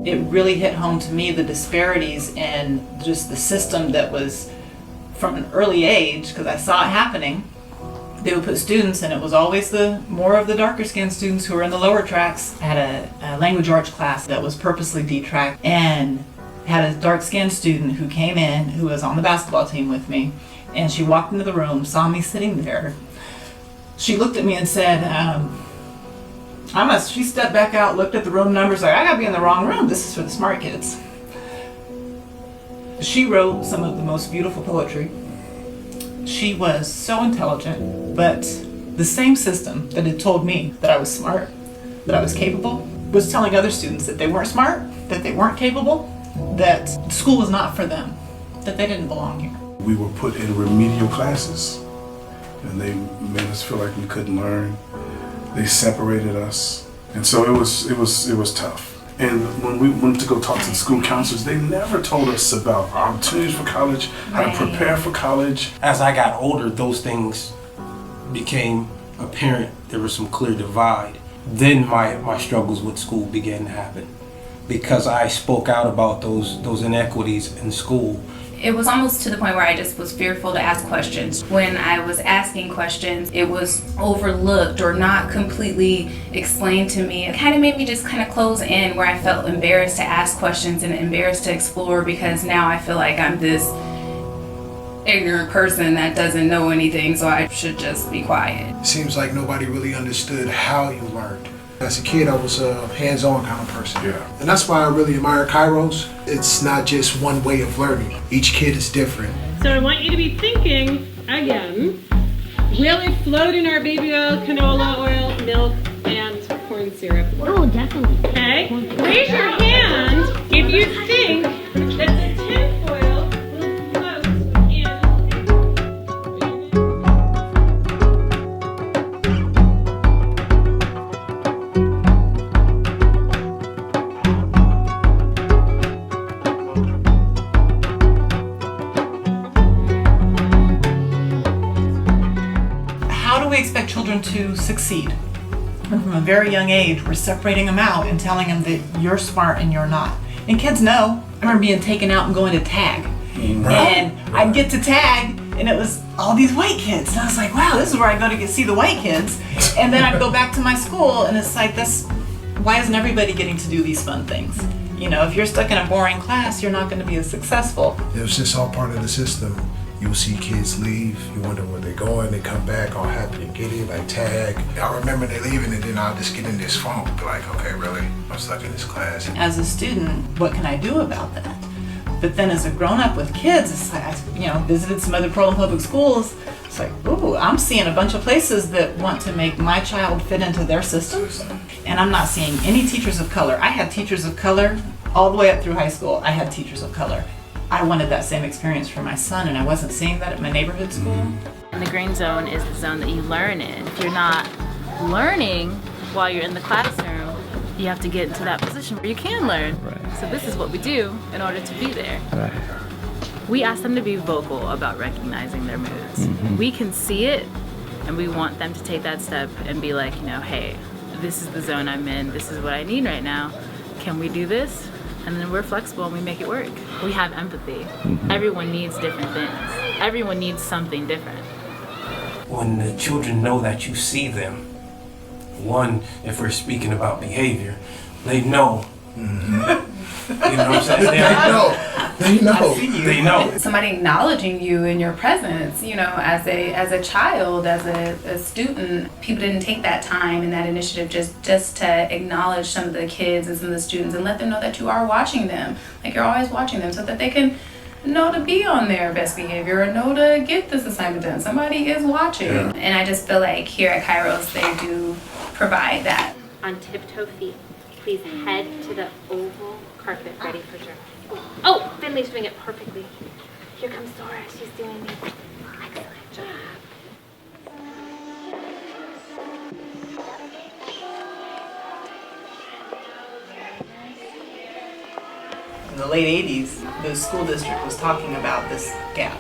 It really hit home to me, the disparities in just the system that was from an early age, because I saw it happening. They would put students, and it was always the more of the darker skinned students who were in the lower tracks. I had a language arts class that was purposely detracked, and had a dark skinned student who came in who was on the basketball team with me, and she walked into the room, saw me sitting there. She looked at me and said, she stepped back out, looked at the room numbers, like, I gotta be in the wrong room. This is for the smart kids. She wrote some of the most beautiful poetry. She was so intelligent, but the same system that had told me that I was smart, that I was capable, was telling other students that they weren't smart, that they weren't capable, that school was not for them, that they didn't belong here. We were put in remedial classes, and they made us feel like we couldn't learn. They separated us, and so it was tough. And when we went to go talk to the school counselors, they never told us about opportunities for college, how to prepare for college. As I got older, those things became apparent. There was some clear divide. Then my struggles with school began to happen because I spoke out about those inequities in school. It was almost to the point where I just was fearful to ask questions. When I was asking questions, it was overlooked or not completely explained to me. It kind of made me just kind of close in, where I felt embarrassed to ask questions and embarrassed to explore, because now I feel like I'm this ignorant person that doesn't know anything, so I should just be quiet. It seems like nobody really understood how you learned. As a kid, I was a hands-on kind of person. Yeah. And that's why I really admire Kairos. It's not just one way of learning. Each kid is different. So I want you to be thinking, again, will it float in our baby oil, canola oil, milk, and corn syrup? Oh, definitely. Okay? Raise your hand if you think that the tinfoil will float in. How do we expect children to succeed? And from a very young age, we're separating them out and telling them that you're smart and you're not. And kids know. I remember being taken out and going to tag. And I'd get to tag, and it was all these white kids. And I was like, wow, this is where I go to see the white kids. And then I'd go back to my school, and it's like, why isn't everybody getting to do these fun things? You know, if you're stuck in a boring class, you're not going to be as successful. It was just all part of the system. You'll see kids leave, you wonder where they're going, they come back all happy and giddy, like tag. I remember they leaving, and then I'll just get in this funk, be like, okay, really? I'm stuck in this class. As a student, what can I do about that? But then as a grown-up with kids, it's like, I visited some other Portland public schools. It's like, ooh, I'm seeing a bunch of places that want to make my child fit into their systems. And I'm not seeing any teachers of color. I had teachers of color all the way up through high school. I had teachers of color. I wanted that same experience for my son, and I wasn't seeing that at my neighborhood school. And the green zone is the zone that you learn in. If you're not learning while you're in the classroom, you have to get into that position where you can learn. Right. So this is what we do in order to be there. Right. We ask them to be vocal about recognizing their moods. Mm-hmm. We can see it, and we want them to take that step and be like, hey, this is the zone I'm in, this is what I need right now. Can we do this? And then we're flexible and we make it work. We have empathy. Mm-hmm. Everyone needs different things. Everyone needs something different. When the children know that you see them, one, if we're speaking about behavior, they know. Mm-hmm. You know what I'm saying? They know. Somebody acknowledging you in your presence, as a child, as a student, people didn't take that time and that initiative just to acknowledge some of the kids and some of the students and let them know that you are watching them, like you're always watching them, so that they can know to be on their best behavior or know to get this assignment done. Somebody is watching. Yeah. And I just feel like here at Kairos, they do provide that. On tiptoe feet, please head to the oval carpet ready for jerk. Oh, Finley's doing it perfectly. Here comes Zora. She's doing it. Excellent job. in the late 80s, the school district was talking about this gap.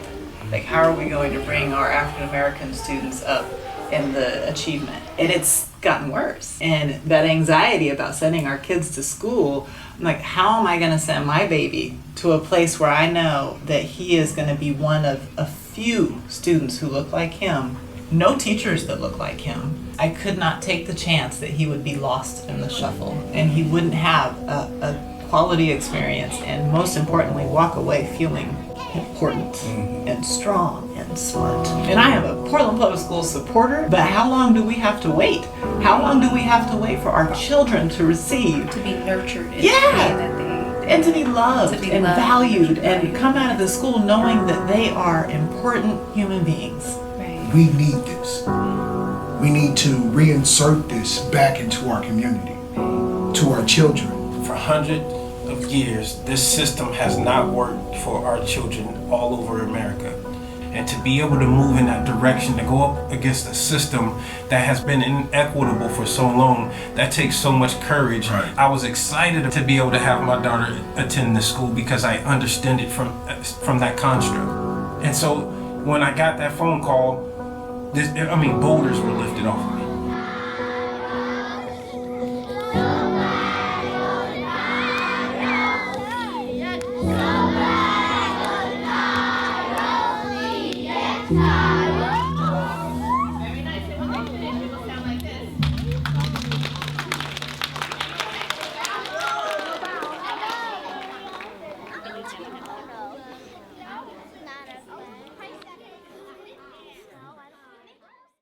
Like, how are we going to bring our African American students up in the achievement? And it's gotten worse. And that anxiety about sending our kids to school, I'm like, how am I going to send my baby to a place where I know that he is going to be one of a few students who look like him, no teachers that look like him? I could not take the chance that he would be lost in the shuffle and he wouldn't have a quality experience, and most importantly, walk away feeling important and strong and smart. And I am a Portland Public Schools supporter, but how long do we have to wait? How long do we have to wait for our children to receive? To be nurtured in Yeah. the way that they... And to be loved and loved. valued and come out of the school knowing that they are important human beings. Right. We need this. We need to reinsert this back into our community, to our children. For hundreds of years, this system has not worked for our children all over America. And to be able to move in that direction, to go up against a system that has been inequitable for so long, that takes so much courage. Right. I was excited to be able to have my daughter attend this school because I understand it from that construct. And so when I got that phone call, boulders were lifted off of me.